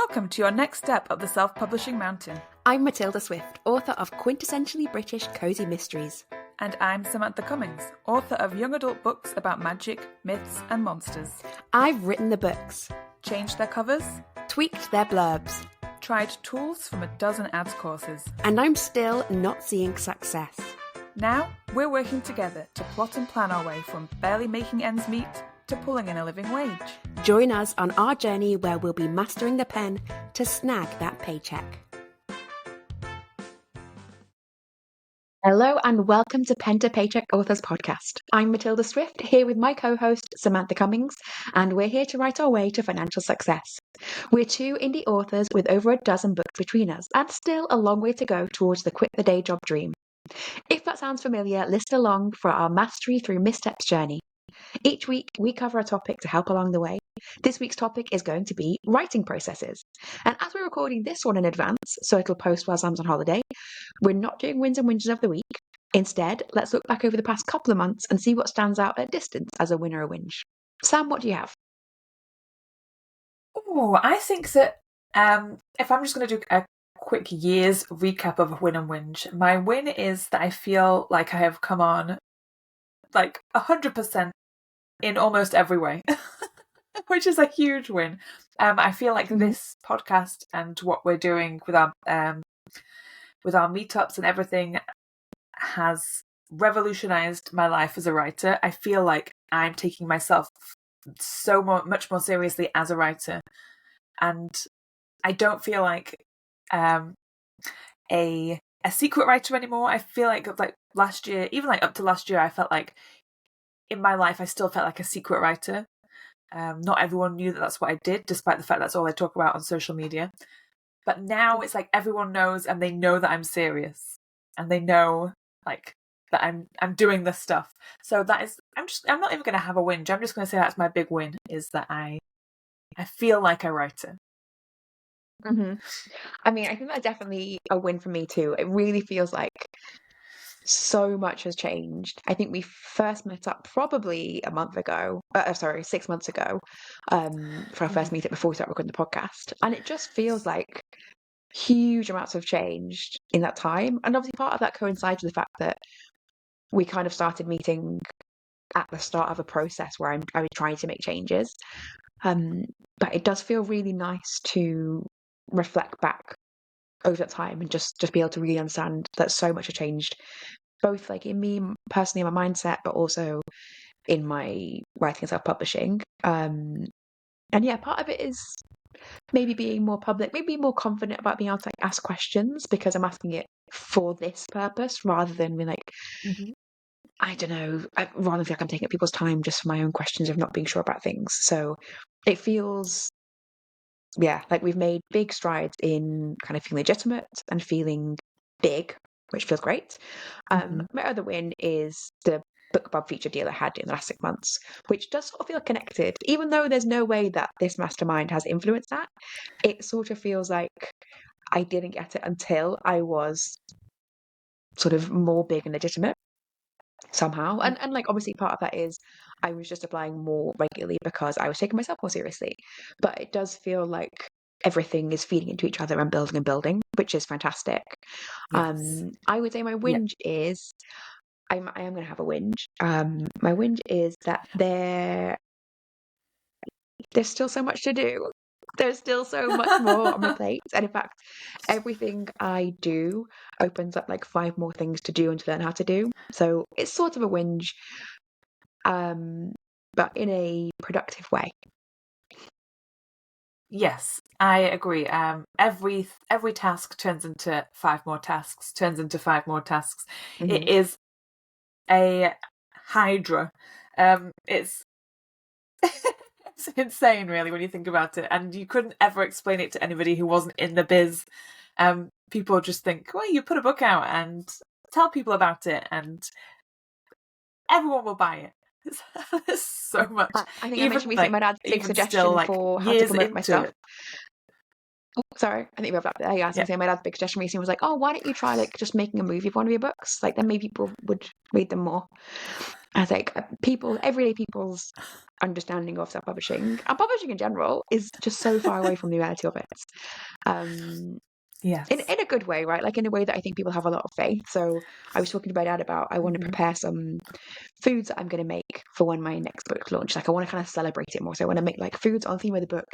Welcome to your next step up the self-publishing mountain. I'm Matilda Swift, author of quintessentially British cozy mysteries. And I'm Samantha Cummings, author of young adult books about magic, myths and monsters. I've written the books, Changed their covers, tweaked their blurbs, tried tools from a dozen ads courses. and I'm still not seeing success. Now, we're working together to plot and plan our way from barely making ends meet to pulling in a living wage. Join us on our journey where we'll be mastering the pen to snag that paycheck. Hello and welcome to Pen to Paycheck Authors Podcast. I'm Matilda Swift, here with my co-host Samantha Cummings, and we're here to write our way to financial success. We're two indie authors with over a dozen books between us, and still a long way to go towards the quit the day job dream. If that sounds familiar, listen along for our Mastery Through Missteps journey. Each week, we cover a topic to help along the way. This week's topic is going to be writing processes. And as we're recording this one in advance, so it'll post while Sam's on holiday, we're not doing wins and whinges of the week. Instead, let's look back over the past couple of months and see what stands out at distance as a win or a whinge. Sam, what do you have? Oh, I think that if I'm just going to do a quick year's recap of win and whinge, my win is that I feel like I have come on like 100% in almost every way, which is a huge win. I feel like this podcast and what we're doing with our meetups and everything has revolutionized my life as a writer. I feel like I'm taking myself much more seriously as a writer, and I don't feel like a secret writer anymore. I feel like last year, even like up to last year, I felt like in my life I still felt like a secret writer. Not everyone knew that that's what I did, despite the fact that's all I talk about on social media. But now it's like everyone knows, and they know that I'm serious, and they know like that I'm doing this stuff. So that is, I'm not even going to have a whinge. I'm just going to say that's my big win, is that I feel like a writer. Mm-hmm. I mean, I think that's definitely a win for me too. It really feels like so much has changed. I think we first met up probably 6 months ago, for our first meetup before we started recording the podcast. And it just feels like huge amounts have changed in that time. And obviously part of that coincides with the fact that we kind of started meeting at the start of a process where I was trying to make changes. But it does feel really nice to reflect back over that time and just be able to really understand that so much has changed, both like in me personally, in my mindset, but also in my writing and self-publishing. And yeah, part of it is maybe being more public, maybe more confident about being able to ask questions, because I'm asking it for this purpose rather than being like, I don't know, rather than feel like I'm taking up people's time just for my own questions of not being sure about things. So it feels, yeah, like we've made big strides in kind of feeling legitimate and feeling big, which feels great. My other win is the book club feature deal I had in the last 6 months, which does sort of feel connected. Even though there's no way that this mastermind has influenced that, it sort of feels like I didn't get it until I was sort of more big and legitimate somehow. And like obviously part of that is I was just applying more regularly because I was taking myself more seriously. But it does feel like everything is feeding into each other and building, which is fantastic. Yes. I would say my whinge is I am going to have a whinge. My whinge is that there's still so much to do. There's still so much more on my plate. And in fact, everything I do opens up like 5 more things to do and to learn how to do. So it's sort of a whinge, but in a productive way. Yes, I agree. Every task turns into 5 more tasks, turns into 5 more tasks. It is a hydra. It's it's insane, really, when you think about it. And you couldn't ever explain it to anybody who wasn't in the biz. People just think, well, you put a book out and tell people about it, and everyone will buy it. There's so much. I think I mentioned recently my dad's big suggestion for how to promote my stuff. Oh, sorry, I think we have that. Yeah, I was going to say my dad's big suggestion recently was like, oh, why don't you try like just making a movie of one of your books? Like then maybe people would read them more. I was like, everyday people's understanding of self-publishing and publishing in general is just so far away from the reality of it. Yes. In a good way, right? Like in a way that I think people have a lot of faith. So I was talking to my dad about I want to prepare some foods that I'm going to make for when my next book launch. Like I want to kind of celebrate it more. So I want to make like foods on theme of the book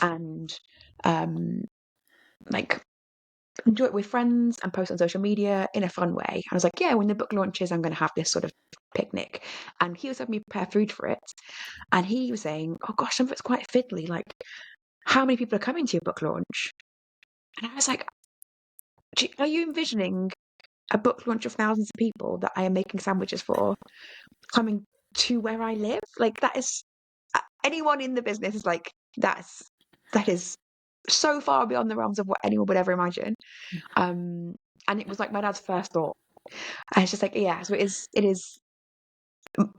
and like enjoy it with friends and post on social media in a fun way. And I was like, yeah, when the book launches, I'm going to have this sort of picnic. And he was having me prepare food for it. And he was saying, oh gosh, some of it's quite fiddly. Like, how many people are coming to your book launch? And I was like, are you envisioning a book launch of thousands of people that I am making sandwiches for coming to where I live? Like, that is, anyone in the business is like, that is so far beyond the realms of what anyone would ever imagine. And it was like my dad's first thought. And it's just like, yeah, so it is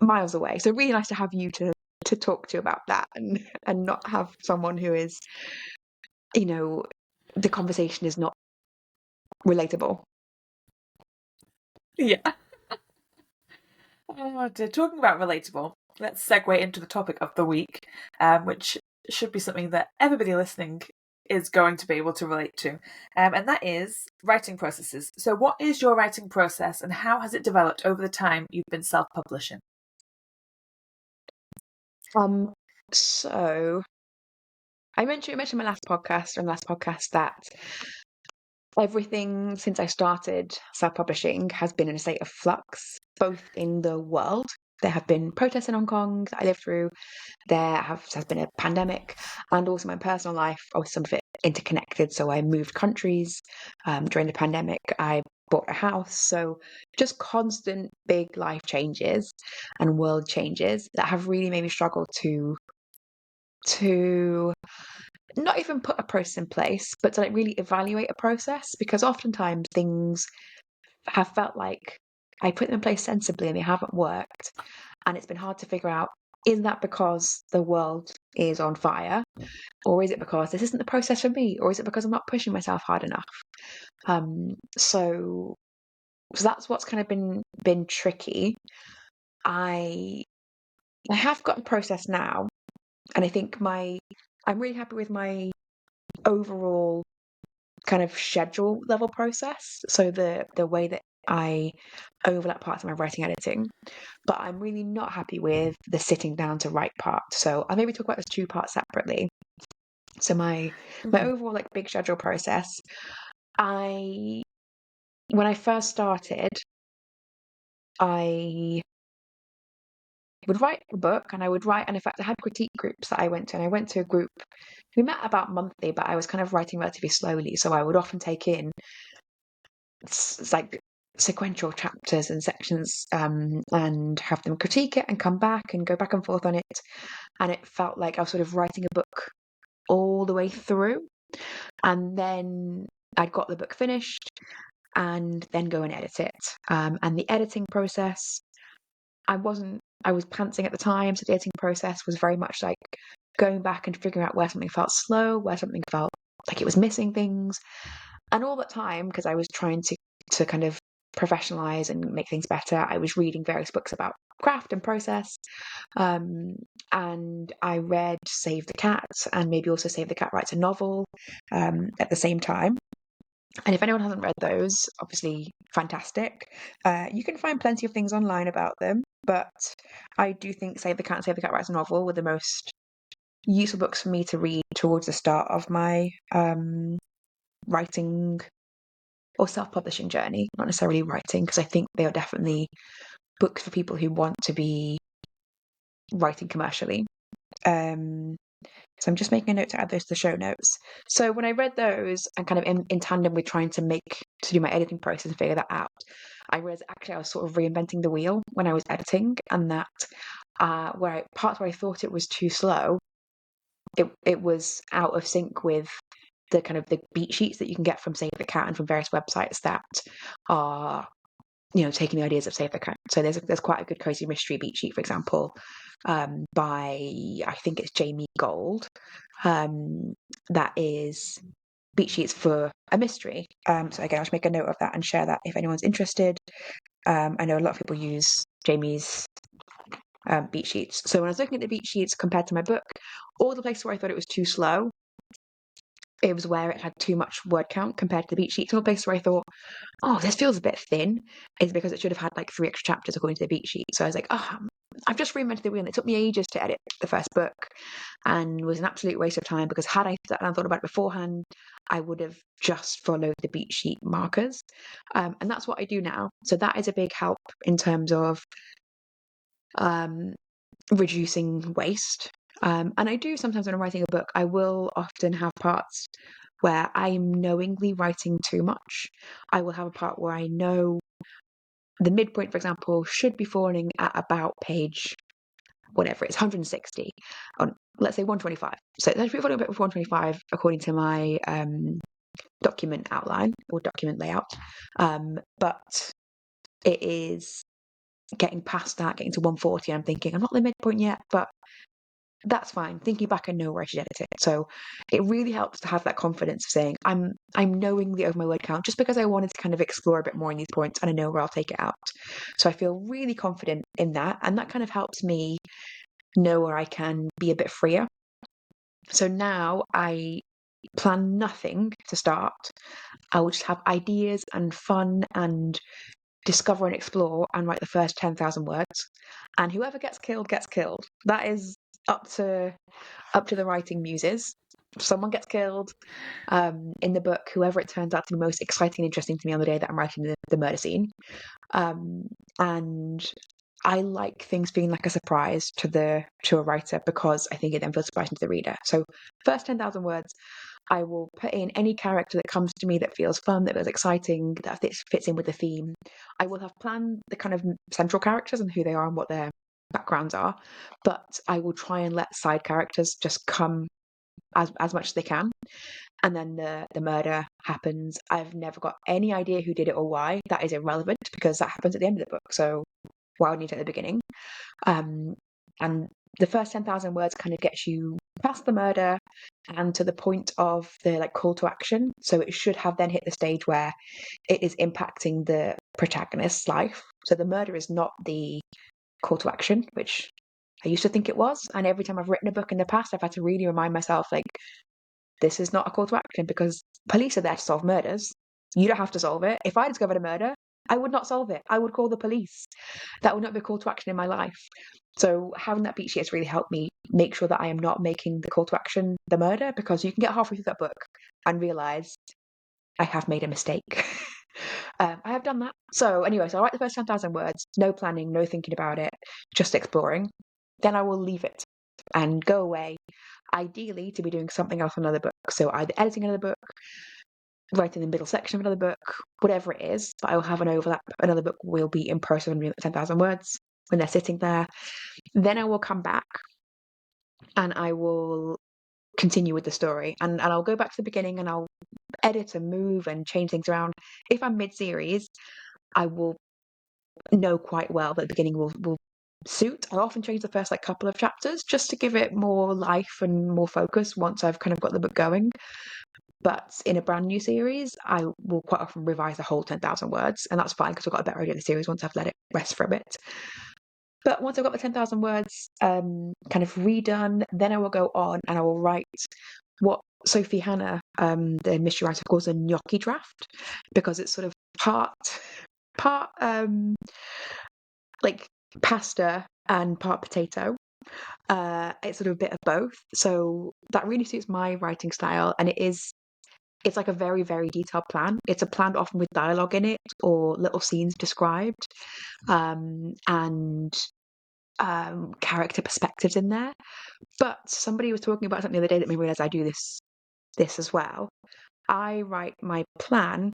miles away. So really nice to have you to talk to about that and not have someone who is, the conversation is not relatable. Yeah. Oh dear. Talking about relatable, let's segue into the topic of the week, which should be something that everybody listening is going to be able to relate to, and that is writing processes. So what is your writing process and how has it developed over the time you've been self-publishing? So I mentioned in my last podcast that everything since I started self-publishing has been in a state of flux, both in the world. There have been protests in Hong Kong that I lived through. Has been a pandemic, and also my personal life. Obviously, some of it interconnected. So I moved countries during the pandemic. I bought a house. So just constant big life changes and world changes that have really made me struggle to not even put a process in place, but to like really evaluate a process, because oftentimes things have felt like I put them in place sensibly and they haven't worked. And it's been hard to figure out, is that because the world is on fire? Or is it because this isn't the process for me? Or is it because I'm not pushing myself hard enough? So that's what's kind of been tricky. I have got a process now, and I think I'm really happy with my overall kind of schedule level process. So the way that I overlap parts of my writing editing, but I'm really not happy with the sitting down to write part. So I'll maybe talk about those two parts separately. So my overall like big schedule process, when I first started, I would write a book and and in fact I had critique groups that I went to, and I went to a group. We met about monthly, but I was kind of writing relatively slowly, so I would often take in it's like sequential chapters and sections, and have them critique it and come back and go back and forth on it. And it felt like I was sort of writing a book all the way through. And then I'd got the book finished and then go and edit it. And the editing process, I was pantsing at the time. So the editing process was very much like going back and figuring out where something felt slow, where something felt like it was missing things. And all that time, because I was trying to kind of professionalize and make things better, I was reading various books about craft and process. And I read Save the Cat and maybe also Save the Cat Writes a Novel at the same time. And if anyone hasn't read those, obviously fantastic. You can find plenty of things online about them, but I do think Save the Cat and Save the Cat Writes a Novel were the most useful books for me to read towards the start of my writing or self-publishing journey, not necessarily writing, because I think they are definitely books for people who want to be writing commercially. So I'm just making a note to add those to the show notes. So when I read those and kind of in tandem with trying to do my editing process and figure that out, I realized actually I was sort of reinventing the wheel when I was editing, and that parts where I thought it was too slow, it was out of sync with the kind of the beat sheets that you can get from Save the Cat and from various websites that are taking the ideas of Save the Cat. So there's quite a good cozy mystery beat sheet, for example, by I think it's Jamie Gold, that is beat sheets for a mystery. So again, I'll just make a note of that and share that if anyone's interested. I know a lot of people use Jamie's beat sheets. So when I was looking at the beat sheets compared to my book, all the places where I thought it was too slow, it was where it had too much word count compared to the beat sheets. All the places where I thought, oh, this feels a bit thin, is because it should have had like 3 extra chapters according to the beat sheet. So I was like, oh, I've just reinvented the wheel. And it took me ages to edit the first book and was an absolute waste of time because had I sat down and thought about it beforehand, I would have just followed the beat sheet markers. And that's what I do now. So that is a big help in terms of reducing waste. And I do sometimes when I'm writing a book, I will often have parts where I'm knowingly writing too much. I will have a part where I know the midpoint, for example, should be falling at about page whatever it's 160 on, let's say 125. So that's falling about 125 according to my document outline or document layout. But it is getting past that, getting to 140. I'm thinking I'm not at the midpoint yet, but that's fine. Thinking back, I know where I should edit it. So it really helps to have that confidence of saying I'm knowingly over my word count just because I wanted to kind of explore a bit more in these points and I know where I'll take it out. So I feel really confident in that, and that kind of helps me know where I can be a bit freer. So now I plan nothing to start. I will just have ideas and fun and discover and explore and write the first 10,000 words. And whoever gets killed gets killed. That is up to the writing muses. If someone gets killed in the book, whoever it turns out to be most exciting and interesting to me on the day that I'm writing the murder scene. And I like things being like a surprise to a writer because I think it then feels surprising to the reader. So first 10,000 words, I will put in any character that comes to me that feels fun, that feels exciting, that fits in with the theme. I will have planned the kind of central characters and who they are and what their backgrounds are, but I will try and let side characters just come as much as they can. And then the murder happens. I've never got any idea who did it or why. That is irrelevant because that happens at the end of the book. So why would I need it at the beginning? And the first 10,000 words kind of gets you past the murder and to the point of the like call to action. So it should have then hit the stage where it is impacting the protagonist's life. So the murder is not the call to action, which I used to think it was. And every time I've written a book in the past, I've had to really remind myself, like, this is not a call to action because police are there to solve murders. You don't have to solve it. If I discovered a murder, I would not solve it. I would call the police. That would not be a call to action in my life. So having that beat sheet has really helped me make sure that I am not making the call to action the murder, because you can get halfway through that book and realize I have made a mistake. I have done that. So anyway, so I write the first 10,000 words, no planning, no thinking about it, just exploring. Then I will leave it and go away, ideally to be doing something else on another book. So either editing another book, writing the middle section of another book, whatever it is, but I will have an overlap. Another book will be in process of 10,000 words when they're sitting there. Then I will come back and I will continue with the story. And I'll go back to the beginning and I'll edit and move and change things around. If I'm mid-series, I will know quite well that the beginning will suit. I often change the first like couple of chapters just to give it more life and more focus once I've kind of got the book going. But in a brand new series, I will quite often revise the whole 10,000 words, and that's fine because I've got a better idea of the series once I've let it rest for a bit. But once I've got the 10,000 words kind of redone, then I will go on and I will write what Sophie Hannah, the mystery writer, calls a gnocchi draft, because it's sort of part like pasta and part potato. It's sort of a bit of both. So that really suits my writing style, and it's like a very, very detailed plan. It's a plan often with dialogue in it or little scenes described, and character perspectives in there. But somebody was talking about something the other day that made me realize I do this as well. I write my plan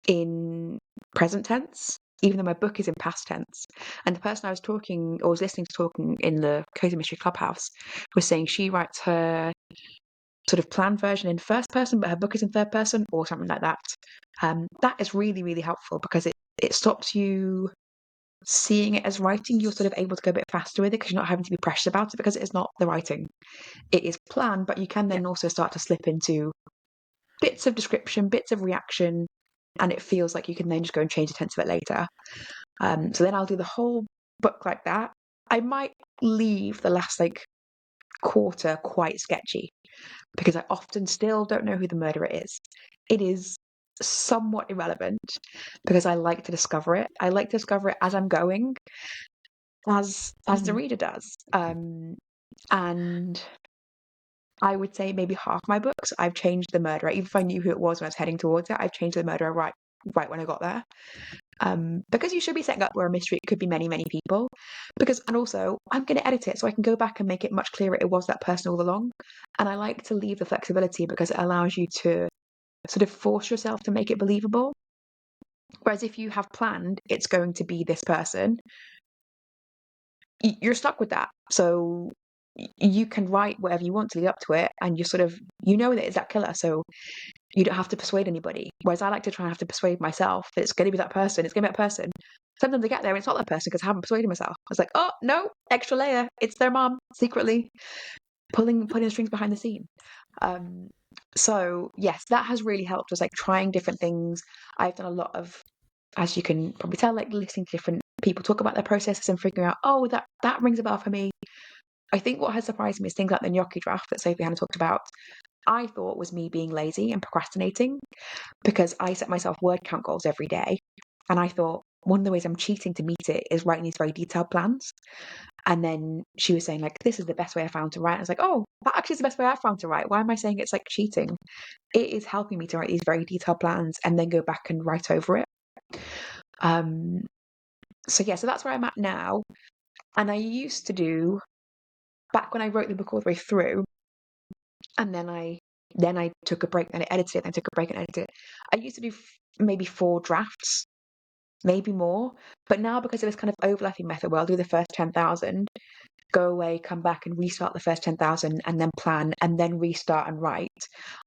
in present tense, even though my book is in past tense. And the person I was listening to talking in the Cozy Mystery Clubhouse was saying she writes her sort of plan version in first person, but her book is in third person or something like that. That is really, really helpful because it stops you seeing it as writing. You're sort of able to go a bit faster with it because you're not having to be precious about it, because it is not the writing. It is planned, but you can then also start to slip into bits of description, bits of reaction, and it feels like you can then just go and change the tense of it later. So then I'll do the whole book like that. I might leave the last like quarter quite sketchy because I often still don't know who the murderer is. It is somewhat irrelevant because I like to discover it. I like to discover it as I'm going, as the reader does. And I would say maybe half my books I've changed the murderer. Even if I knew who it was when I was heading towards it, I've changed the murderer right when I got there. Because you should be setting up where a mystery could be many, many people. And also I'm going to edit it so I can go back and make it much clearer it was that person all along. And I like to leave the flexibility because it allows you to sort of force yourself to make it believable. Whereas if you have planned it's going to be this person, you're stuck with that. So you can write whatever you want to lead up to it, and you sort of that it's that killer, so you don't have to persuade anybody. Whereas I like to try and have to persuade myself that it's going to be that person. It's going to be that person. Sometimes I get there and it's not that person because I haven't persuaded myself. I was like, oh no, extra layer. It's their mom secretly putting the strings behind the scene. So yes, that has really helped us, like trying different things. I've done a lot of, as you can probably tell, like listening to different people talk about their processes and figuring out, oh, that rings a bell for me. I think what has surprised me is things like the gnocchi draft that Sophie Hannah talked about. I thought was me being lazy and procrastinating because I set myself word count goals every day. And I thought one of the ways I'm cheating to meet it is writing these very detailed plans. And then she was saying, like, this is the best way I found to write. I was like, oh, that actually is the best way I found to write. Why am I saying it's like cheating? It is helping me to write these very detailed plans and then go back and write over it. So that's where I'm at now. And I used to do, back when I wrote the book all the way through, and then I took a break and I edited it, then I took a break and edited it. I used to do maybe 4 drafts, maybe more. But now, because of this kind of overlapping method where I'll do the first 10,000, go away, come back and restart the first 10,000 and then plan and then restart and write,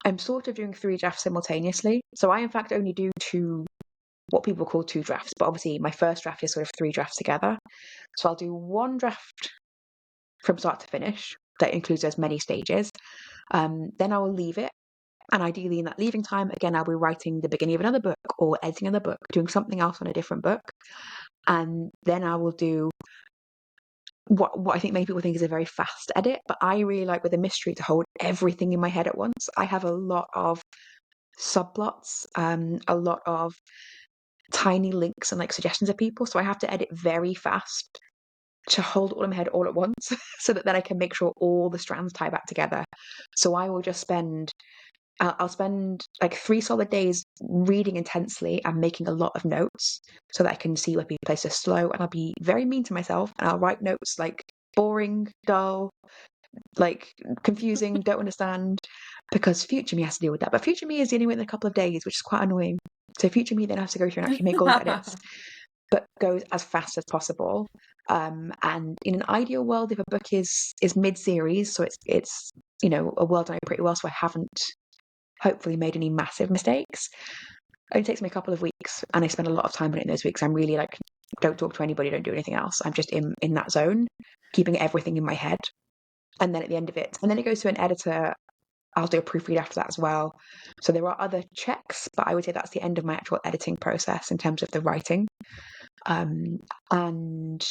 I'm sort of doing 3 drafts simultaneously. So I, in fact, only do 2, what people call 2 drafts. But obviously my first draft is sort of 3 drafts together. So I'll do 1 draft from start to finish that includes as many stages. Then I will leave it. And ideally in that leaving time, again, I'll be writing the beginning of another book or editing another book, doing something else on a different book. And then I will do what I think many people think is a very fast edit, but I really like with a mystery to hold everything in my head at once. I have a lot of subplots, a lot of tiny links and like suggestions of people. So I have to edit very fast to hold it all in my head all at once so that then I can make sure all the strands tie back together. So I will just I'll spend like 3 solid days reading intensely and making a lot of notes so that I can see where people places slow, and I'll be very mean to myself and I'll write notes like boring, dull, like confusing, don't understand, because future me has to deal with that. But future me is dealing with it in a couple of days, which is quite annoying. So future me then has to go through and actually make all the edits, but goes as fast as possible. And in an ideal world, if a book is mid-series, so it's a world I know pretty well, so I haven't hopefully made any massive mistakes. It only takes me a couple of weeks, and I spend a lot of time on it in those weeks. I'm really like, don't talk to anybody, don't do anything else. I'm just in that zone, keeping everything in my head. And then at the end of it, and then it goes to an editor. I'll do a proofread after that as well. So there are other checks, but I would say that's the end of my actual editing process in terms of the writing. And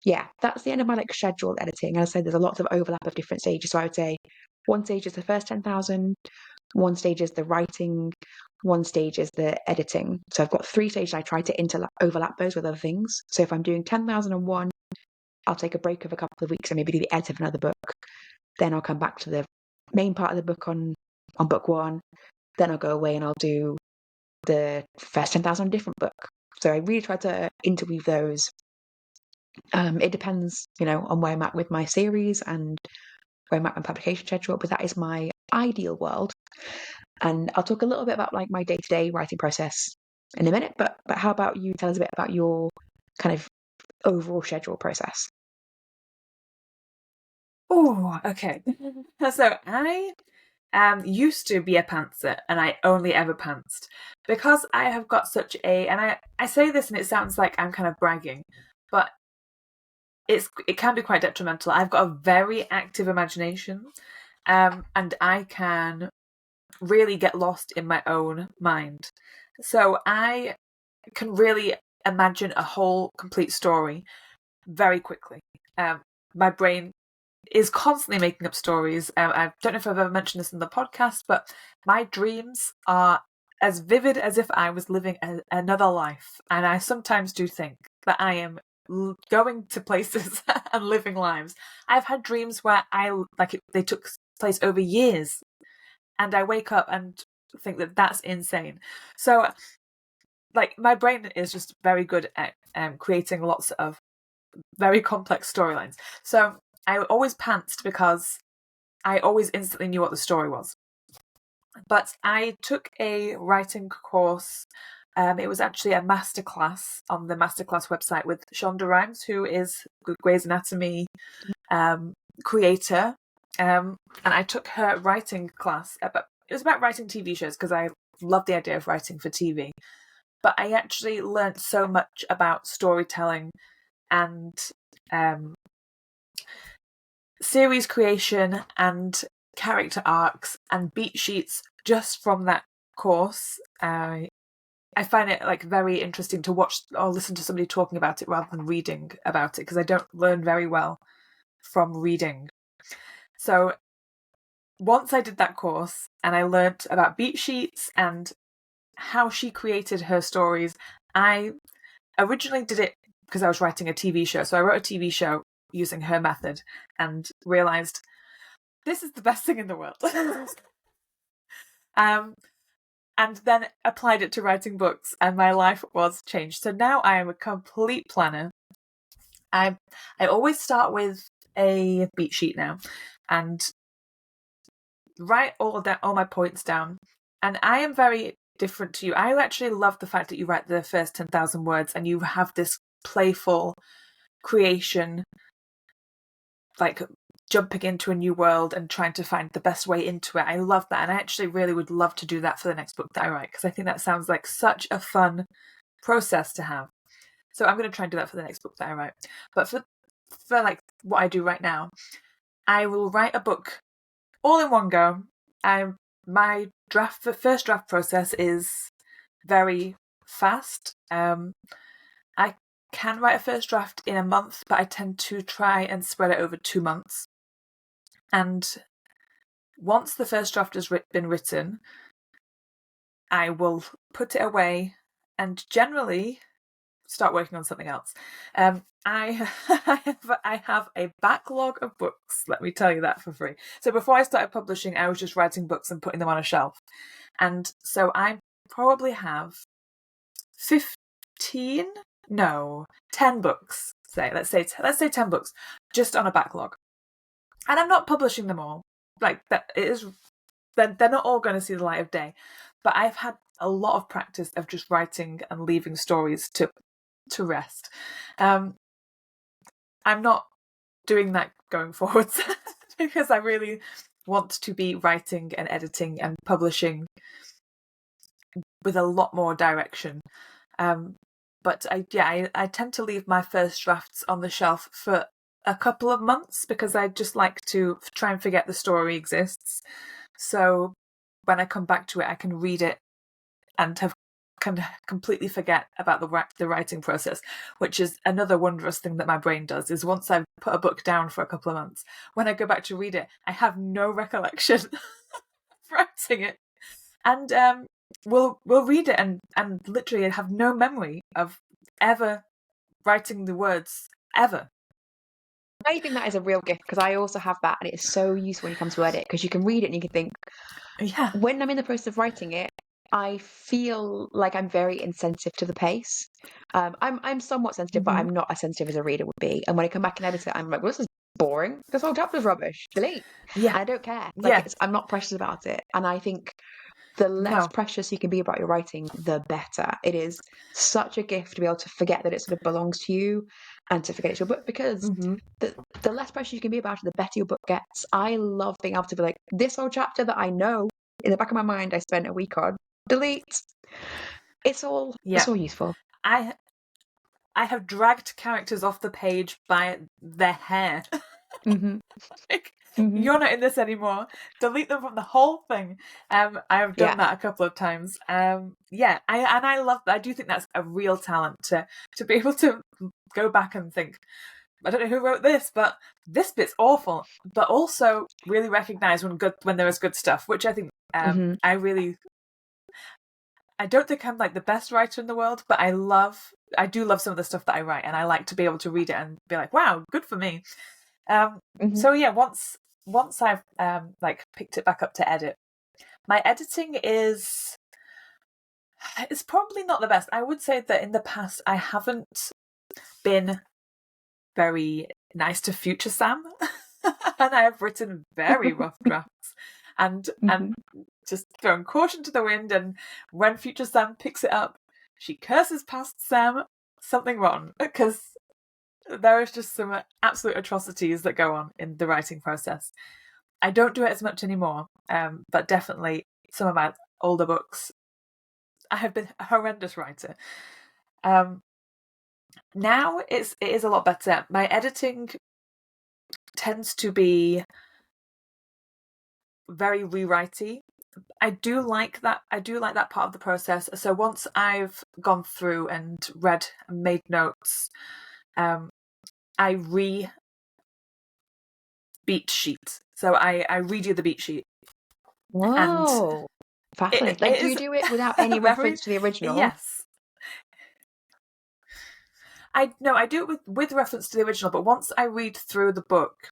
yeah, that's the end of my like scheduled editing. As I said, there's a lot of overlap of different stages. So I would say 1 stage is the first 10,000, 1 stage is the writing, 1 stage is the editing. So I've got 3 stages. I try to overlap those with other things. So if I'm doing 10,001, I'll take a break of a couple of weeks and maybe do the edit of another book. Then I'll come back to the main part of the book on book 1. Then I'll go away and I'll do the first 10,000 on a different book. So I really try to interweave those. It depends, on where I'm at with my series and where I'm at my publication schedule, but that is my ideal world. And I'll talk a little bit about like my day-to-day writing process in a minute, but how about you tell us a bit about your kind of overall schedule process? Oh, okay. So I used to be a pantser, and I only ever pantsed because I have got such and I say this and it sounds like I'm kind of bragging, but it can be quite detrimental. I've got a very active imagination, and I can really get lost in my own mind. So I can really imagine a whole complete story very quickly. my brain is constantly making up stories. I don't know if I've ever mentioned this in the podcast, but my dreams are as vivid as if I was living another life. And I sometimes do think that I am going to places and living lives. I've had dreams where they took place over years, and I wake up and think that that's insane. So, like, my brain is just very good at creating lots of very complex storylines. So I always pantsed because I always instantly knew what the story was. But I took a writing course. It was actually a masterclass on the masterclass website with Shonda Rhimes, who is Grey's Anatomy creator. And I took her writing class. It was about writing TV shows because I love the idea of writing for TV. But I actually learned so much about storytelling and series creation and character arcs and beat sheets just from that course. I find it like very interesting to watch or listen to somebody talking about it rather than reading about it, because I don't learn very well from reading. So once I did that course and I learnt about beat sheets and how she created her stories, I originally did it because I was writing a TV show. So I wrote a TV show using her method and realised this is the best thing in the world. And then applied it to writing books, and my life was changed. So now I am a complete planner. I always start with a beat sheet now and write all my points down. And I am very different to you. I actually love the fact that you write the first 10,000 words and you have this playful creation, like jumping into a new world and trying to find the best way into it. I love that, and I actually really would love to do that for the next book that I write, because I think that sounds like such a fun process to have. So I'm going to try and do that for the next book that I write. But for like what I do right now, I will write a book all in one go. My first draft process is very fast. I can write a first draft in a month, but I tend to try and spread it over 2 months. And once the first draft has been written, I will put it away and generally start working on something else. I have a backlog of books, let me tell you that for free. So before I started publishing, I was just writing books and putting them on a shelf. And so I probably have 10 books, let's say 10 books just on a backlog. And I'm not publishing them all. Like, that it is, they're not all going to see the light of day. But I've had a lot of practice of just writing and leaving stories to rest. I'm not doing that going forwards because I really want to be writing and editing and publishing with a lot more direction. But I tend to leave my first drafts on the shelf for a couple of months because I just like to try and forget the story exists. So when I come back to it, I can read it and can completely forget about the writing process, which is another wondrous thing that my brain does. Is once I've put a book down for a couple of months, when I go back to read it, I have no recollection of writing it, and we'll read it and literally have no memory of ever writing the words ever. I think that is a real gift, because I also have that, and it is so useful when you come to edit, because you can read it and you can think, yeah, when I'm in the process of writing it, I feel like I'm very insensitive to the pace. I'm somewhat sensitive, but I'm not as sensitive as a reader would be. And when I come back and edit it, I'm like, well, this is boring. This whole chapter's rubbish. Delete. Yeah. And I don't care. Like, I'm not precious about it. And I think the less precious you can be about your writing, the better. It is such a gift to be able to forget that it sort of belongs to you and to forget it's your book, because the less precious you can be about it, the better your book gets. I love being able to be like, this whole chapter that I know in the back of my mind I spent a week on, delete. It's all useful. I have dragged characters off the page by their hair. Like, you're not in this anymore. Delete them from the whole thing. I have done that a couple of times. I love that. I do think that's a real talent to be able to go back and think, I don't know who wrote this, but this bit's awful. But also really recognise when there is good stuff, which I think I don't think I'm like the best writer in the world, but I do love some of the stuff that I write, and I like to be able to read it and be like, wow, good for me. So yeah, once I've like picked it back up to edit, my editing it's probably not the best. I would say that in the past I haven't been very nice to future Sam, and I have written very rough drafts, and just thrown caution to the wind. And when future Sam picks it up, she curses past Sam something wrong, because there is just some absolute atrocities that go on in the writing process. I don't do it as much anymore, but definitely some of my older books, I have been a horrendous writer. Now it is a lot better. My editing tends to be very rewritey. I do like that part of the process. So once I've gone through and read and made notes, I beat sheet. So I redo the beat sheet. Whoa, fascinating! Like, do you do it without any reference to the original? Yes. I do it with reference to the original, but once I read through the book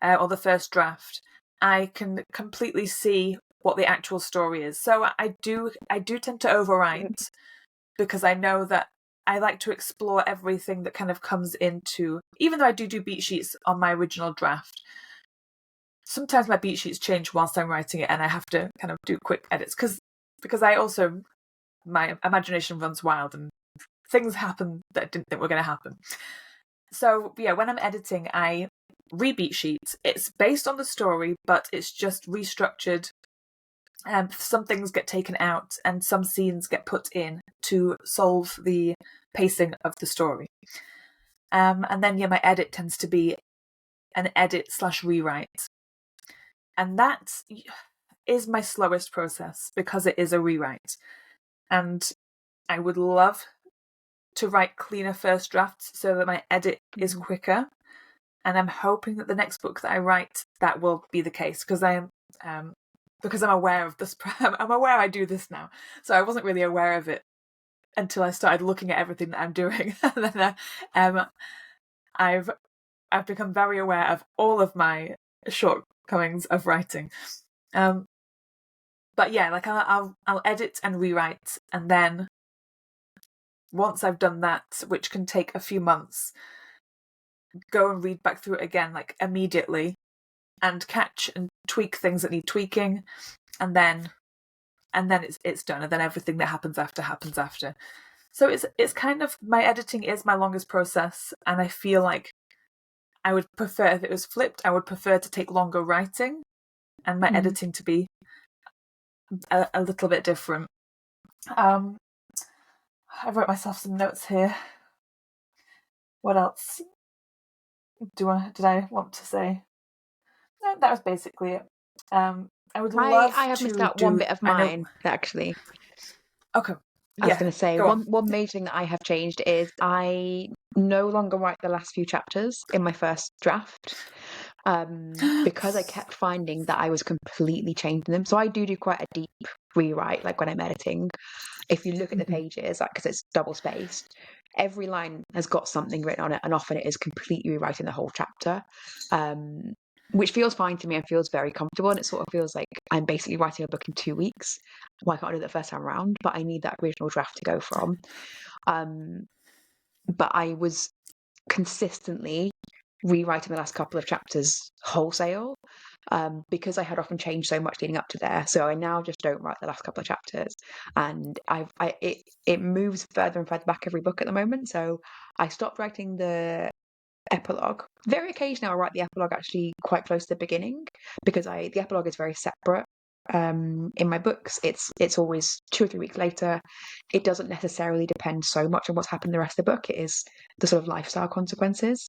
or the first draft, I can completely see what the actual story is. So I do tend to overwrite, because I know that I like to explore everything that kind of comes into, even though I do beat sheets on my original draft, sometimes my beat sheets change whilst I'm writing it, and I have to kind of do quick edits because I also, my imagination runs wild and things happen that I didn't think were going to happen. So yeah, when I'm editing, I rebeat sheets. It's based on the story, but it's just restructured. Some things get taken out and some scenes get put in to solve the pacing of the story. And then my edit tends to be an edit/rewrite. And that is my slowest process because it is a rewrite. And I would love to write cleaner first drafts so that my edit is quicker. And I'm hoping that the next book that I write, that will be the case, because I'm aware of this. I'm aware I do this now. So I wasn't really aware of it until I started looking at everything that I'm doing. And then I've become very aware of all of my shortcomings of writing. But yeah, like I'll edit and rewrite, and then once I've done that, which can take a few months, go and read back through it again, like immediately, and catch and tweak things that need tweaking, and then it's done, and then everything that happens after. So it's kind of, my editing is my longest process, and I feel like I would prefer, if it was flipped, I would prefer to take longer writing and my editing to be a little bit different. I wrote myself some notes here. What else did I want to say? No, that was basically it. I have missed out one bit of mine, actually. Okay. I was going to say, one major thing that I have changed is I no longer write the last few chapters in my first draft, because I kept finding that I was completely changing them. So I do quite a deep rewrite, like when I'm editing. If you look at the pages, like, because it's double spaced, every line has got something written on it, and often it is completely rewriting the whole chapter, which feels fine to me and feels very comfortable. And it sort of feels like I'm basically writing a book in 2 weeks. Why can't I do that first time around? But I need that original draft to go from. But I was consistently rewriting the last couple of chapters wholesale, because I had often changed so much leading up to there. So I now just don't write the last couple of chapters, and it moves further and further back every book at the moment. So I stopped writing the epilogue. Very occasionally I'll write the epilogue actually quite close to the beginning, because the epilogue is very separate. In my books, it's always 2 or 3 weeks later. It doesn't necessarily depend so much on what's happened in the rest of the book. It is the sort of lifestyle consequences.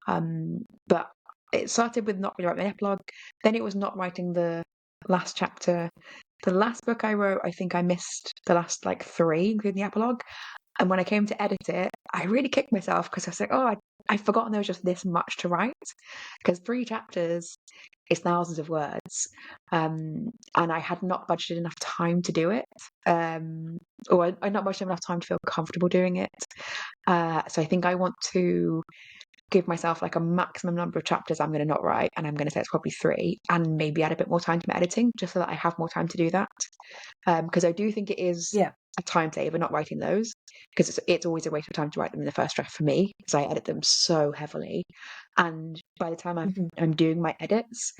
But it started with not really writing an epilogue. Then it was not writing the last chapter. The last book I wrote, I think I missed the last 3, including the epilogue. And when I came to edit it, I really kicked myself, because I was like, oh, I've forgotten there was just this much to write, because 3 chapters is thousands of words, and I had not budgeted enough time to do it, or I not budgeted enough time to feel comfortable doing it. So I think I want to give myself like a maximum number of chapters I'm going to not write, and I'm going to say it's probably 3, and maybe add a bit more time to my editing, just so that I have more time to do that. Because I do think it is a time saver not writing those, because it's always a waste of time to write them in the first draft for me, because I edit them so heavily, and by the time I'm doing my edits,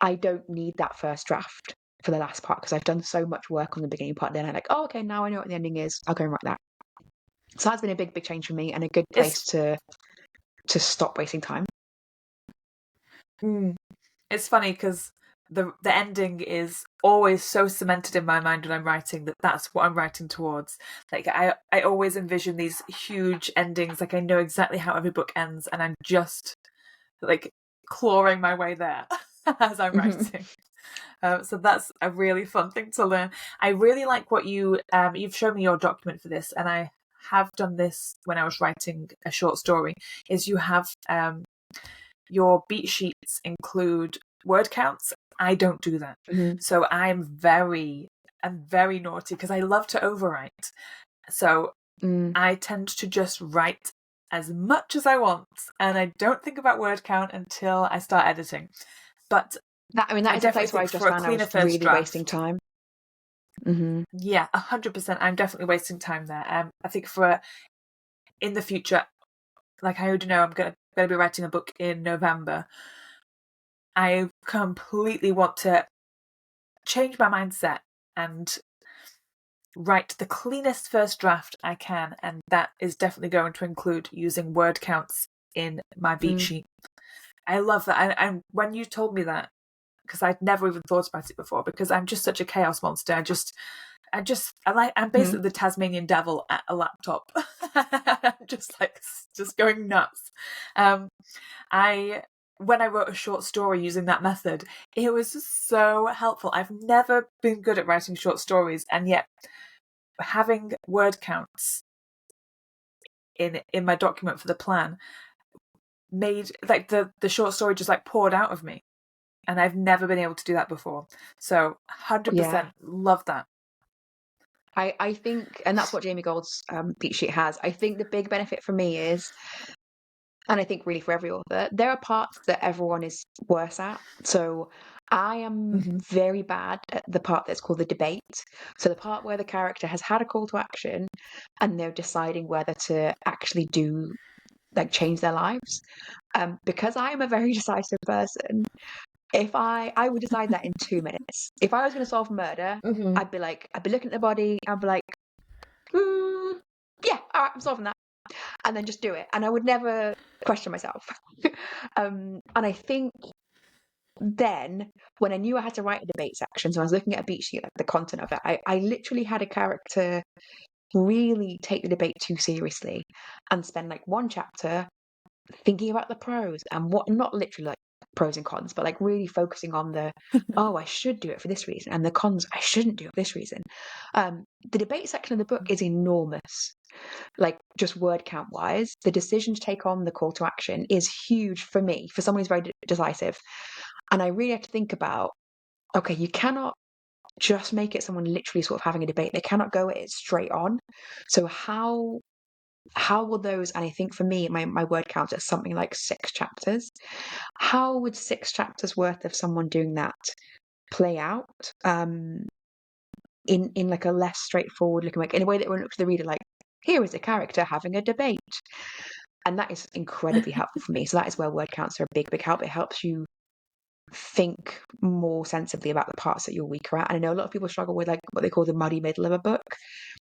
I don't need that first draft for the last part, because I've done so much work on the beginning part. Then I'm like, oh, okay, now I know what the ending is. I'll go and write that. So that's been a big change for me, and a good place to stop wasting time. It's funny because the ending is always so cemented in my mind when I'm writing that's what I'm writing towards. Like I always envision these huge endings. Like I know exactly how every book ends, and I'm just like clawing my way there as I'm writing. So that's a really fun thing to learn. I really like what you've shown me your document for this, and I have done this when I was writing a short story, is you have your beat sheets include word counts. I don't do that. So I'm very naughty because I love to overwrite. So I tend to just write as much as I want, and I don't think about word count until I start editing. But that is a place where I just found I was really wasting time. Yeah, 100%. I'm definitely wasting time there. I think in the future, like I already know I'm going to be writing a book in November. I completely want to change my mindset and write the cleanest first draft I can, and that is definitely going to include using word counts in my beat sheet. I love that. And when you told me that, because I'd never even thought about it before, because I'm just such a chaos monster. I'm basically the Tasmanian devil at a laptop. just going nuts. When I wrote a short story using that method, it was so helpful. I've never been good at writing short stories, and yet having word counts in my document for the plan made like the short story just like poured out of me, and I've never been able to do that before. So 100% love that. I think, and that's what Jamie Gold's beat sheet has. I think the big benefit for me is, and I think really for every author, there are parts that everyone is worse at. So I am very bad at the part that's called the debate. So the part where the character has had a call to action and they're deciding whether to actually change their lives. Because I am a very decisive person, if I would decide that in 2 minutes. If I was going to solve murder, I'd be looking at the body, I'd be like, yeah, all right, I'm solving that. And then just do it. And I would never question myself. And I think then when I knew I had to write a debate section, so I was looking at a beat sheet, like the content of it, I literally had a character really take the debate too seriously and spend like 1 chapter thinking about the pros and what, not literally like pros and cons, but like really focusing on the oh, I should do it for this reason, and the cons, I shouldn't do it for this reason. The debate section of the book is enormous, like just word count wise. The decision to take on the call to action is huge for me, for someone who's very decisive, and I really have to think about, okay, you cannot just make it someone literally sort of having a debate. They cannot go at it straight on. So how will those, and I think for me, my word count is something like 6 chapters. How would 6 chapters worth of someone doing that play out in like a less straightforward looking, like in a way that will look to the reader like, here is a character having a debate? And that is incredibly helpful for me. So that is where word counts are a big help. It helps you think more sensibly about the parts that you're weaker at. And I know a lot of people struggle with like what they call the muddy middle of a book,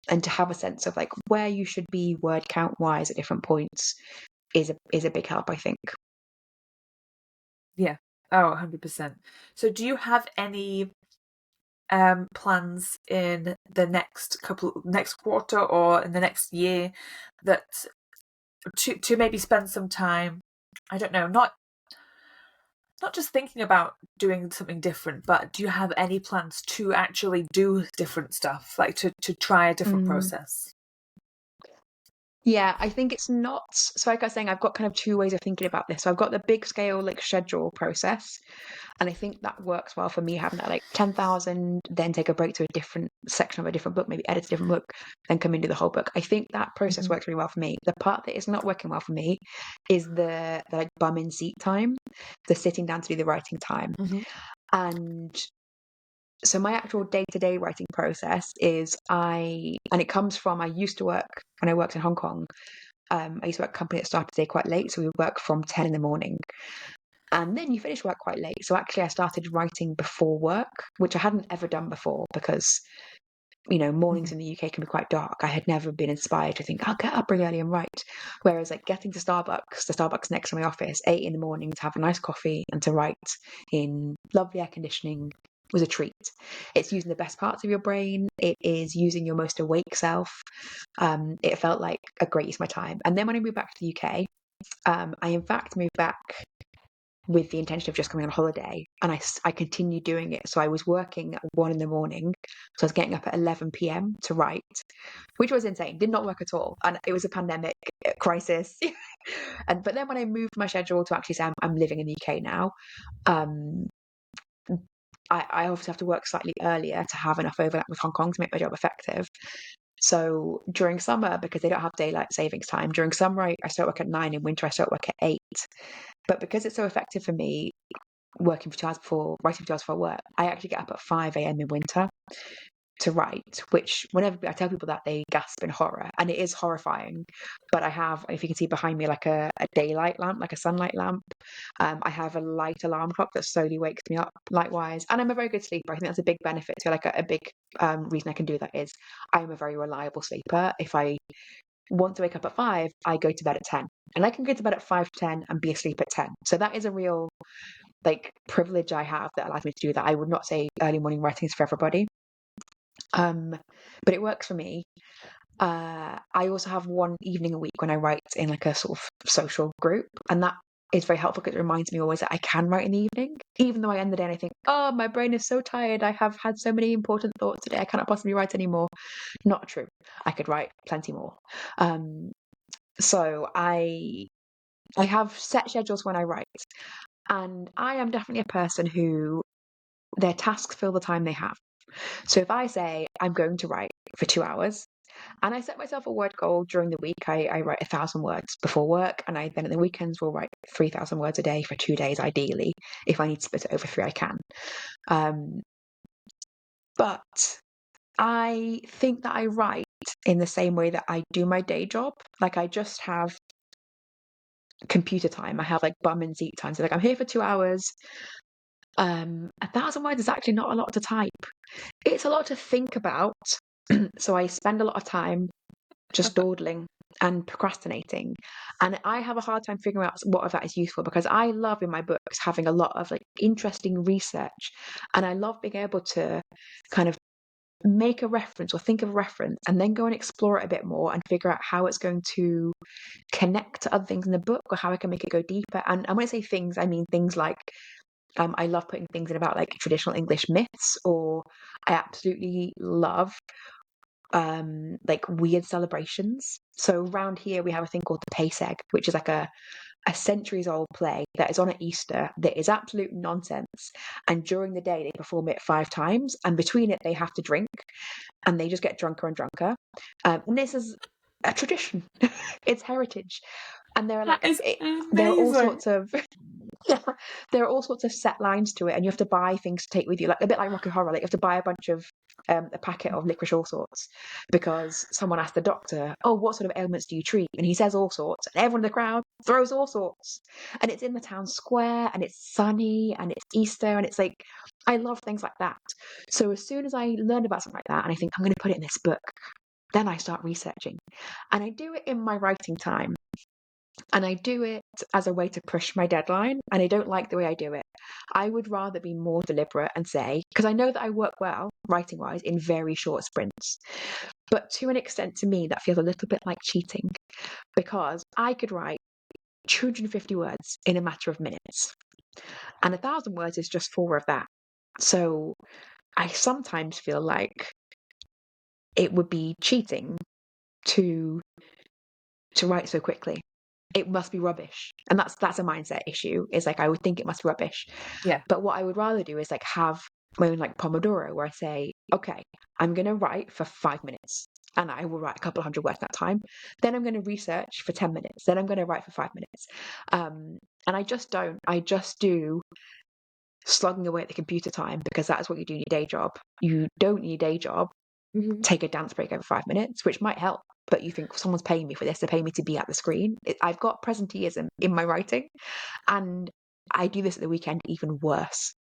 and to have a sense of like where you should be word count wise at different points is a big help, I think. Yeah. Oh, 100%. So do you have any plans in the next quarter or in the next year that to maybe spend some time, I don't know, not just thinking about doing something different, but do you have any plans to actually do different stuff, like to try a different process? Yeah, I think it's not. So, like I was saying, I've got kind of two ways of thinking about this. So, I've got the big scale, like schedule process. And I think that works well for me, having that like 10,000, then take a break to a different section of a different book, maybe edit a different book, then come into the whole book. I think that process Mm-hmm. works really well for me. The part that is not working well for me is the like bum in seat time, the sitting down to do the writing time. Mm-hmm. And so my actual day-to-day writing process is and it comes from, I used to work when I worked in Hong Kong. I used to work at a company that started the day quite late, so we work from 10 in the morning. And then you finish work quite late. So actually I started writing before work, which I hadn't ever done before because, Mm-hmm. mornings in the UK can be quite dark. I had never been inspired to think, I'll get up really early and write. Whereas like getting to Starbucks, the Starbucks next to my office, 8 in the morning to have a nice coffee and to write in lovely air conditioning was a treat. It's using the best parts of your brain. It is using your most awake self. It felt like a great use of my time. And then when I moved back to the UK, I in fact moved back with the intention of just coming on holiday. And I continued doing it. So I was working at 1 in the morning. So I was getting up at 11 p.m. to write, which was insane. Did not work at all. And it was a pandemic crisis. But then when I moved my schedule to actually say I'm living in the UK now, um, I obviously have to work slightly earlier to have enough overlap with Hong Kong to make my job effective. So during summer, because they don't have daylight savings time, during summer I start work at 9, in winter I start work at 8. But because it's so effective for me, writing for 2 hours before work, I actually get up at 5 a.m. in winter to write, which whenever I tell people that, they gasp in horror. And it is horrifying. But I have, if you can see behind me, like a daylight lamp, like a sunlight lamp. I have a light alarm clock that slowly wakes me up, likewise. And I'm a very good sleeper. I think that's a big benefit to like a big reason I can do that is I'm a very reliable sleeper. If I want to wake up at 5, I go to bed at 10. And I can go to bed at 5:10 and be asleep at 10. So that is a real like privilege I have that allows me to do that. I would not say early morning writing is for everybody. But it works for me. I also have one evening a week when I write in like a sort of social group, and that is very helpful because it reminds me always that I can write in the evening, even though I end the day and I think, oh, my brain is so tired. I have had so many important thoughts today. I cannot possibly write anymore. Not true. I could write plenty more. So I have set schedules when I write, and I am definitely a person who their tasks fill the time they have. So if I say I'm going to write for 2 hours, and I set myself a word goal during the week, I write 1,000 words before work, and I then at the weekends will write 3,000 words a day for 2 days, ideally. If I need to split it over 3, I can. Um, but I think that I write in the same way that I do my day job. Like I just have computer time. I have like bum and seat time. So like I'm here for 2 hours. 1,000 words is actually not a lot to type. It's a lot to think about. So I spend a lot of time just dawdling and procrastinating. And I have a hard time figuring out what of that is useful because I love in my books having a lot of like interesting research. And I love being able to kind of make a reference or think of a reference and then go and explore it a bit more and figure out how it's going to connect to other things in the book or how I can make it go deeper. And when I say things, I mean things like I love putting things in about like traditional English myths, or I absolutely love like weird celebrations. So around here we have a thing called the Paycheck, which is like a centuries old play that is on at Easter that is absolute nonsense. And during the day they perform it 5 times, and between it they have to drink, and they just get drunker and drunker. And this is a tradition. It's heritage. And That is there are all amazing. sorts of yeah, there are all sorts of set lines to it, and you have to buy things to take with you, like a bit like Rocky Horror. Like you have to buy a bunch of a packet of licorice all sorts because someone asked the doctor, "Oh, what sort of ailments do you treat?" And he says all sorts, and everyone in the crowd throws all sorts, and it's in the town square, and it's sunny, and it's Easter, and it's like I love things like that. So as soon as I learn about something like that, and I think I'm going to put it in this book, then I start researching, and I do it in my writing time. And I do it as a way to push my deadline, and I don't like the way I do it. I would rather be more deliberate and say, because I know that I work well, writing wise, in very short sprints. But to an extent, to me, that feels a little bit like cheating because I could write 250 words in a matter of minutes, and 1,000 words is just 4 of that. So I sometimes feel like it would be cheating to to write so quickly. It must be rubbish. And that's a mindset issue. Is like I would think it must be rubbish. Yeah. But what I would rather do is like have my own like Pomodoro where I say, okay, I'm gonna write for 5 minutes. And I will write a couple of hundred words that time. Then I'm going to research for 10 minutes. Then I'm going to write for 5 minutes. And I just don't. I just do slogging away at the computer time because that's what you do in your day job. You don't need a day job. Take a dance break every 5 minutes, which might help. But you think someone's paying me for this, they're paying me to be at the screen. I've got presenteeism in my writing, and I do this at the weekend even worse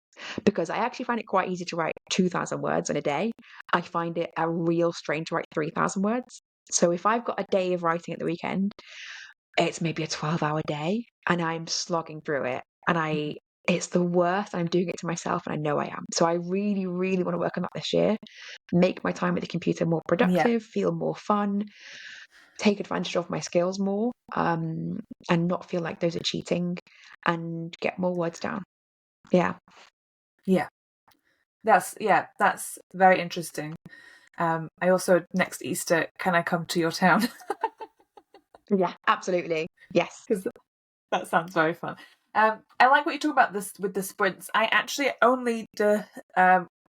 because I actually find it quite easy to write 2,000 words in a day. I find it a real strain to write 3,000 words. So if I've got a day of writing at the weekend, it's maybe a 12-hour day and I'm slogging through it. And it's the worst. I'm doing it to myself and I know I am. So I really, really want to work on that this year. Make my time at the computer more productive, feel more fun, take advantage of my skills more, and not feel like those are cheating, and get more words down. Yeah. Yeah. That's very interesting. I also, next Easter, can I come to your town? Yeah, absolutely. Yes. Because that sounds very fun. I like what you talk about this with the sprints. I actually only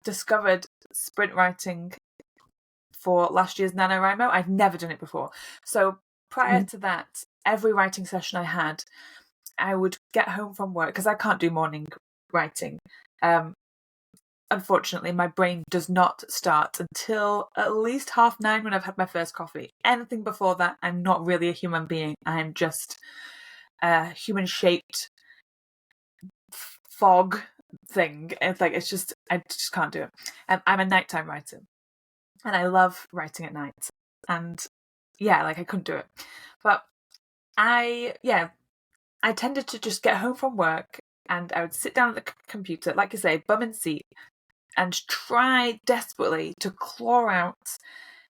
discovered sprint writing for last year's NaNoWriMo. I've never done it before. So prior to that, every writing session I had, I would get home from work because I can't do morning writing. Unfortunately, my brain does not start until at least 9:30 when I've had my first coffee. Anything before that, I'm not really a human being. I'm just a human-shaped fog thing. I just can't do it. I'm a nighttime writer, and I love writing at night. And yeah, I couldn't do it. But I tended to just get home from work and I would sit down at the computer, like I say, bum in seat, and try desperately to claw out.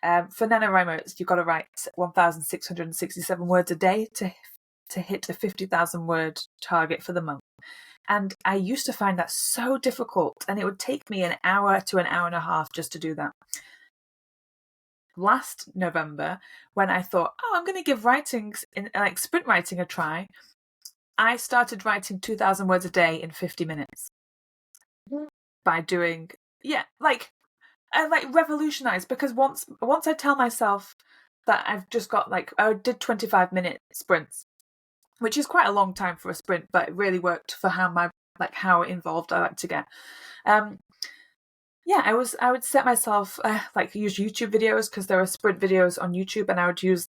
For NaNoWriMo, you've got to write 1,667 words a day to hit the 50,000 word target for the month. And I used to find that so difficult, and it would take me an hour to an hour and a half just to do that. Last November, when I thought, I'm going to give sprint writing a try, I started writing 2,000 words a day in 50 minutes by doing, I revolutionized, because once I tell myself that I've just got I did 25-minute sprints, which is quite a long time for a sprint, but it really worked for how involved I like to get. I would set myself use YouTube videos, because there are sprint videos on YouTube, and I would use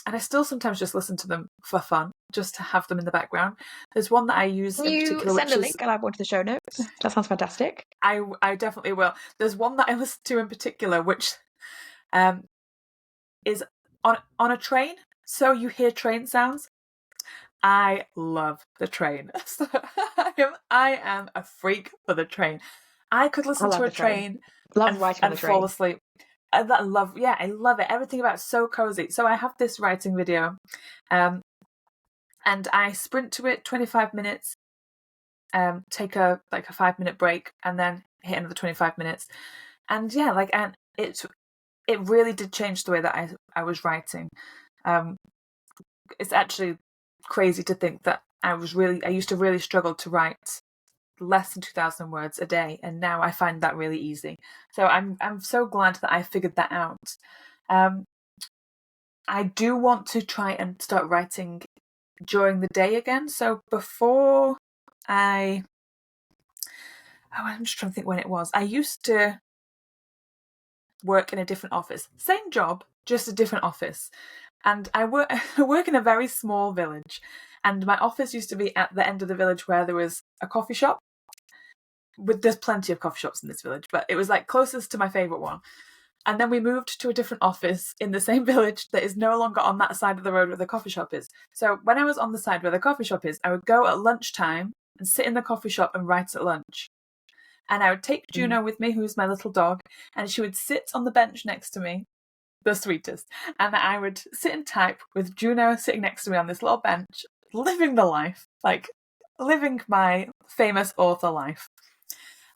and I still sometimes just listen to them for fun, just to have them in the background. There's one that I use in particular. You send a link and I'll add one to the show notes. That sounds fantastic. I definitely will. There's one that I listen to in particular, which is on a train, so you hear train sounds. I love the train. So I am a freak for the train. I could listen to a train and fall asleep. I love it. Everything about it's so cozy. So I have this writing video, and I sprint to it 25 minutes, take a 5-minute break, and then hit another 25 minutes. And and it really did change the way that I was writing. It's actually crazy to think that I used to really struggle to write less than 2,000 words a day, and now I find that really easy. So I'm so glad that I figured that out. I do want to try and start writing during the day again. So before I'm just trying to think when it was. I used to work in a different office, same job, just a different office. And I work in a very small village, and my office used to be at the end of the village where there was a coffee shop. There's plenty of coffee shops in this village, but it was closest to my favourite one. And then we moved to a different office in the same village that is no longer on that side of the road where the coffee shop is. So when I was on the side where the coffee shop is, I would go at lunchtime and sit in the coffee shop and write at lunch. And I would take Juno with me, who's my little dog, and she would sit on the bench next to me, the sweetest. And I would sit and type with Juno sitting next to me on this little bench, living the life, living my famous author life.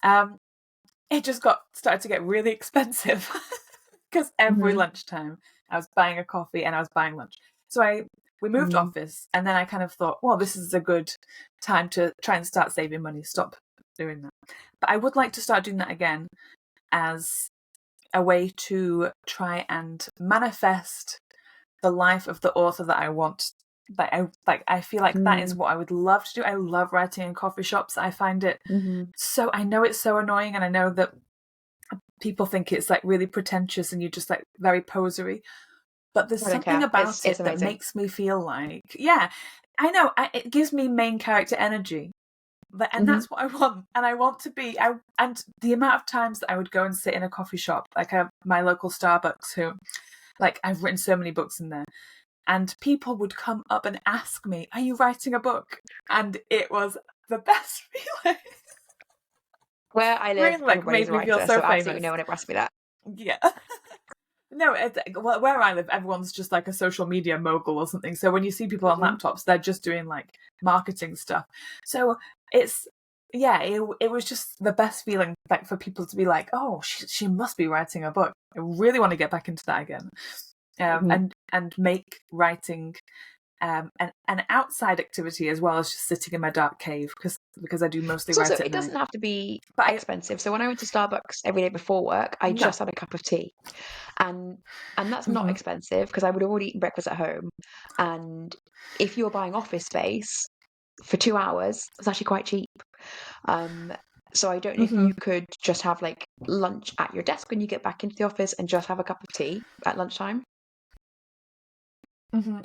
It just started to get really expensive because every lunchtime I was buying a coffee and I was buying lunch. So we moved office, and then I kind of thought, well, this is a good time to try and start saving money, stop doing that. But I would like to start doing that again as a way to try and manifest the life of the author that I want. I feel like that is what I would love to do. I love writing in coffee shops. I find it so, I know it's so annoying, and I know that people think it's like really pretentious and you're just like very posery. But there's something about it that makes me feel like, yeah, I know, it gives me main character energy. And that's what I want. And I want to be, and the amount of times that I would go and sit in a coffee shop, like my local Starbucks, who, like, I've written so many books in there, and people would come up and ask me, are you writing a book? And it was the best feeling. Where I live, really, like, everybody's made me feel so so famous. Absolutely no one ever asked me that. Yeah. No, where I live, everyone's just like a social media mogul or something. So when you see people on laptops, they're just doing like marketing stuff. So it's, yeah, it was just the best feeling, like, for people to be like, oh, she must be writing a book. I really want to get back into that again, and make writing an outside activity as well as just sitting in my dark cave, because I do mostly write at night. It doesn't have to be expensive. So when I went to Starbucks every day before work, I just had a cup of tea, and that's not expensive because I would have already eaten breakfast at home. And if you're buying office space for 2 hours, it's actually quite cheap. So I don't know if you could just have like lunch at your desk when you get back into the office and just have a cup of tea at lunchtime.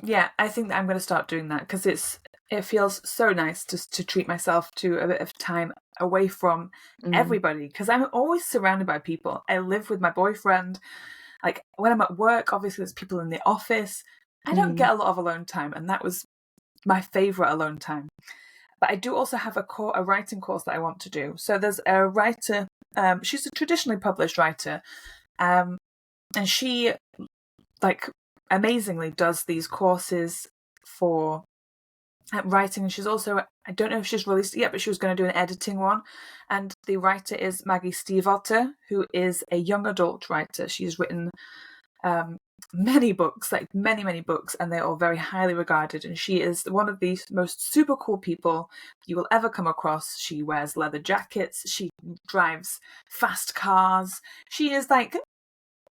Yeah, I think that I'm going to start doing that, because it feels so nice just to treat myself to a bit of time away from everybody, because I'm always surrounded by people. I live with my boyfriend. Like, when I'm at work, obviously there's people in the office. I don't get a lot of alone time, and that was my favourite alone time. But I do also have a writing course that I want to do. So there's a writer, she's a traditionally published writer, and she, like, amazingly does these courses for writing. And she's also, I don't know if she's released it yet, but she was going to do an editing one. And the writer is Maggie Stiefvater, who is a young adult writer. She's written many books, like many books, and they're all very highly regarded. And she is one of the most super cool people you will ever come across. She wears leather jackets. She drives fast cars. She is like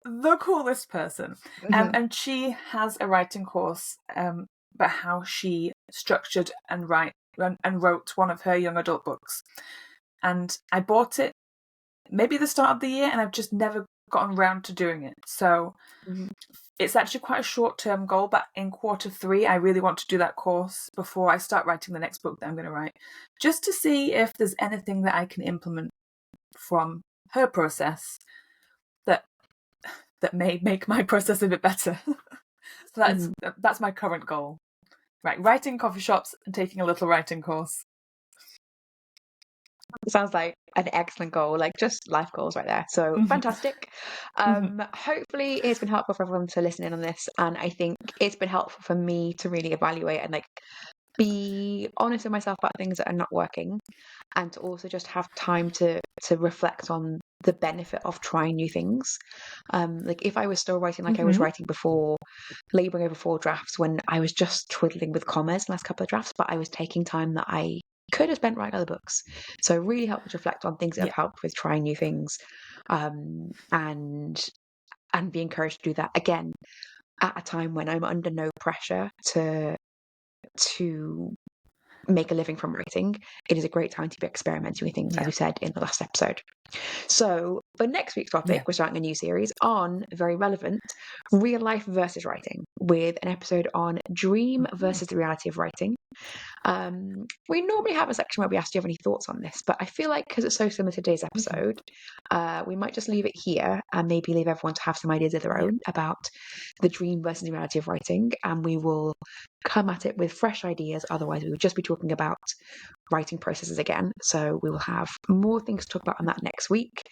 the coolest person. And she has a writing course about how she structured and wrote one of her young adult books. And I bought it maybe the start of the year, and I've just never gotten around to doing it. So it's actually quite a short-term goal, but in Q3 I really want to do that course before I start writing the next book that I'm going to write, just to see if there's anything that I can implement from her process that may make my process a bit better. So that's my current goal. Right, writing coffee shops and taking a little writing course. It sounds like an excellent goal, like just life goals right there. So fantastic. Hopefully it's been helpful for everyone to listen in on this. And I think it's been helpful for me to really evaluate and like be honest with myself about things that are not working, and to also just have time to reflect on the benefit of trying new things. Like if I was still writing like I was writing before, laboring over 4 drafts when I was just twiddling with commas the last couple of drafts, but I was taking time that I could have spent writing other books. So really helped to reflect on things that have helped with trying new things, and be encouraged to do that again at a time when I'm under no pressure to make a living from writing. It is a great time to be experimenting with things, as we said in the last episode. So for next week's topic, we're starting a new series on, very relevant, real life versus writing, with an episode on dream versus the reality of writing. We normally have a section where we ask, do you have any thoughts on this? But I feel like because it's so similar to today's episode, we might just leave it here and maybe leave everyone to have some ideas of their own about the dream versus the reality of writing. And we will come at it with fresh ideas. Otherwise, we would just be talking about writing processes again. So we will have more things to talk about on that next week.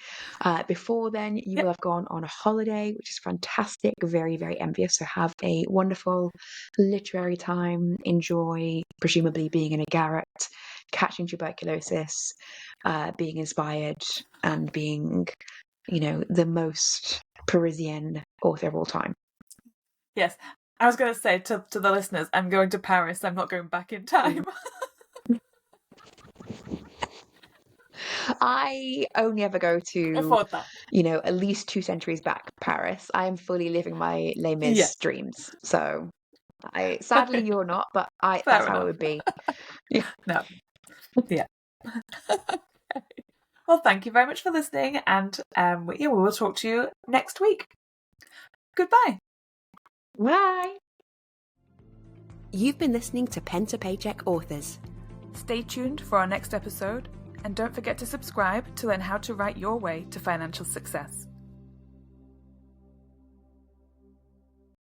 Before then, you will have gone on a holiday, which is fantastic. Very, very envious. So have a wonderful literary time. Enjoy, presumably being in a garret, catching tuberculosis, being inspired, and being, the most Parisian author of all time. Yes. I was going to say to the listeners, I'm going to Paris. I'm not going back in time. I only ever go to, Afford that. at least 2 centuries back Paris. I am fully living my Les Yeah. Mis dreams. So sadly you're not, but Fair that's how it enough. would be. Yeah. No. Yeah. Well, thank you very much for listening, and we will talk to you next week. Goodbye. Bye. You've been listening to Pen to Paycheck Authors. Stay tuned for our next episode, and don't forget to subscribe to learn how to write your way to financial success.